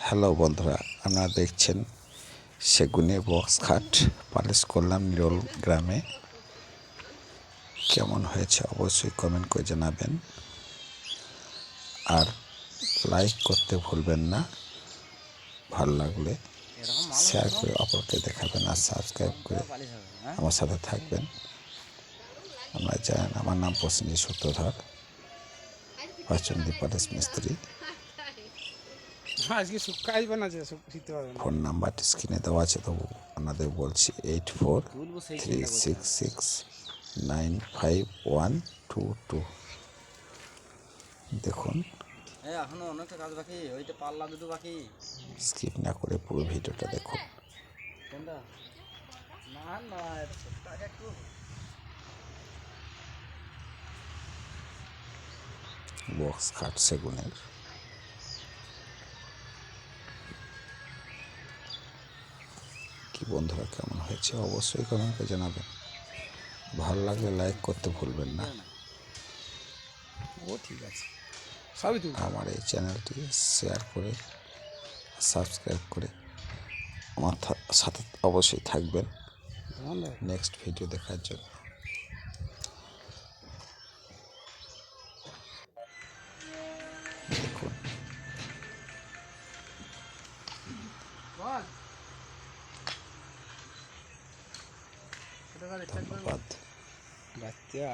Hello বন্ধুরা, আপনারা দেখছেন সেগুনের বক্স খাট পালিশ করলাম নিরল গ্রামে। কেমন হয়েছে অবশ্যই কমেন্ট করে জানাবেন, আর লাইক করতে ভুলবেন না। ভালো লাগলে শেয়ার করে অপরকে দেখাবেন, আর সাবস্ক্রাইব করে আমার সাথে থাকবেন। আপনারা জানেন আমার নাম প্রসেনজিৎ সূত্রধর, পাচন্দি পালিশ মিস্ত্রি। ফোন নাম্বারটি স্ক্রিনে দেওয়া আছে, তো আপনাদের বলছি 8436695122। দেখুন, এখনো অনেকটা কাজ বাকি, ওইটা পাল্লা দুটো বাকি। স্কিপ না করে পুরো ভিডিওটা দেখুন। কোনটা? না না, টাকা একটু বক্স খাট সেগুনের। কি বন্ধুরা, কেমন হয়েছে অবশ্যই কমেন্ট করে জানাবেন। ভালো লাগলে লাইক করতে ভুলবেন না। ও ঠিক আছে, সবই তুমি আমার এই চ্যানেলটি শেয়ার করে সাবস্ক্রাইব করে আমার সাথে অবশ্যই থাকবেন নেক্সট ভিডিও দেখার জন্য। দেখুন, ধন্যবাদ। বাচ্চা।